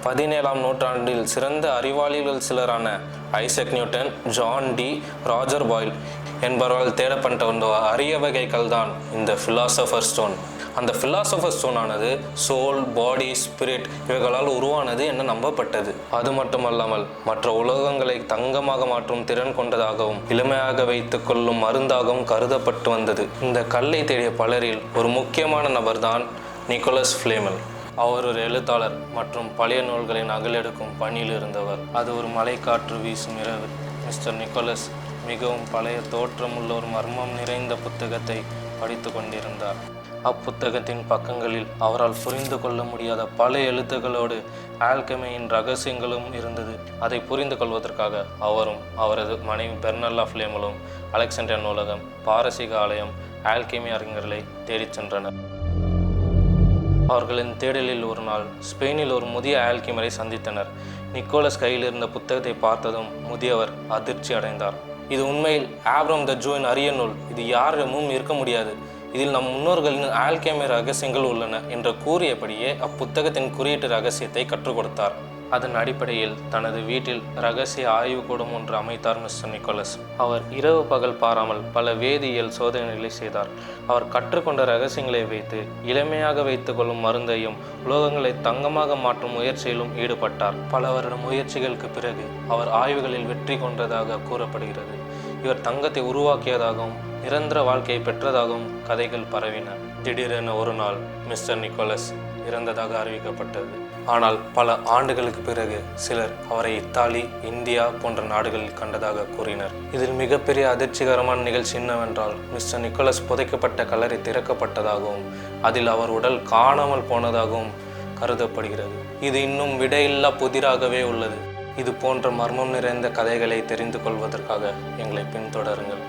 17ஆம் நூற்றாண்டில் சிறந்த அறிவாளிகள் சிலரான Isaac Newton, John Dee, Roger Boyle என்பவரால் தேடப்பட்ட ஒரு அரிய வகைகள் தான் இந்த ஃபிலாசபர் ஸ்டோன். அந்த ஃபிலாசபர் ஸ்டோன் ஆனது சோல், பாடி, ஸ்பிரிட் இவைகளால் உருவானது என நம்பப்பட்டது. அது மட்டுமல்லாமல் மற்ற உலோகங்களை தங்கமாக மாற்றும் திறன் கொண்டதாகவும் இளமையாக வைத்துக் கொள்ளும் மருந்தாகவும் கருதப்பட்டு வந்தது. இந்த கல்லை தேடிய பலரில் ஒரு முக்கியமான நபர் தான் நிக்கோலஸ் ஃப்ளேமெல். அவர் ஒரு எழுத்தாளர் மற்றும் பழைய நூல்களை நகலெடுக்கும் பணியில் இருந்தவர். அது ஒரு மலைக்காற்று வீசும் இரவு. மிஸ்டர் நிக்கோலஸ் மிகவும் பழைய தோற்றமுள்ள ஒரு மர்மம் நிறைந்த புத்தகத்தை படித்து கொண்டிருந்தார். அப்புத்தகத்தின் பக்கங்களில் அவரால் புரிந்து கொள்ள முடியாத பல எழுத்துக்களோடு ஆல்கெமியின் ரகசியங்களும் இருந்தது. அதை புரிந்து கொள்வதற்காக அவரும் அவரது மனைவி பெர்னல்லா ஃப்ளேமெலும் அலெக்சாண்ட்ரியா நூலகம், பாரசீக ஆலயம், ஆல்கெமி அறிஞர்களை தேடிச் சென்றனர். அவர்களின் தேடலில் ஒரு நாள் ஸ்பெயினில் ஒரு முதிய ஆல்கெமியரை சந்தித்தனர். நிக்கோலஸ் கையில் இருந்த புத்தகத்தை பார்த்ததும் முதியவர் அதிர்ச்சி அடைந்தார். இது உண்மையில் ஆப்ரம் த ஜூவின் அரிய நூல். இது யாரிடமும் இருக்க முடியாது. இதில் நம் முன்னோர்களின் ஆல்கெமி ரகசியங்கள் உள்ளன என்று கூறியபடியே அப்புத்தகத்தின் குறியீட்டு ரகசியத்தை கற்றுக் கொடுத்தார். அதன் அடிப்படையில் தனது வீட்டில் ரகசிய ஆய்வுக்கூடம் ஒன்று அமைத்தார் மிஸ்டர் நிக்கோலஸ். அவர் இரவு பகல் பாராமல் பல வேதியியல் சோதனைகளை செய்தார். அவர் கற்றுக்கொண்ட ரகசியங்களை வைத்து இளமையாக வைத்துக் கொள்ளும் மருந்தையும் உலோகங்களை தங்கமாக மாற்றும் முயற்சியிலும் ஈடுபட்டார். பல வருட முயற்சிகளுக்கு பிறகு அவர் ஆய்வுகளில் வெற்றி கொண்டதாக கூறப்படுகிறது. இவர் தங்கத்தை உருவாக்கியதாகவும் நிரந்தர வாழ்க்கையை பெற்றதாகவும் கதைகள் பரவின. திடீரென ஒரு நாள் மிஸ்டர் நிக்கோலஸ் இறந்ததாக அறிவிக்கப்பட்டது. ஆனால் பல ஆண்டுகளுக்கு பிறகு சிலர் அவரை இத்தாலி, இந்தியா போன்ற நாடுகளில் கண்டதாக கூறினர். இதில் மிகப்பெரிய அதிர்ச்சிகரமான நிகழ்ச்சி என்னவென்றால் மிஸ்டர் நிக்கோலஸ் புதைக்கப்பட்ட கல்லறை திறக்கப்பட்டதாகவும் அதில் அவர் உடல் காணாமல் போனதாகவும் கருதப்படுகிறது. இது இன்னும் விடையில்லா புதிராகவே உள்ளது. இது போன்ற மர்மம் நிறைந்த கதைகளை தெரிந்து கொள்வதற்காக எங்களை பின்தொடருங்கள்.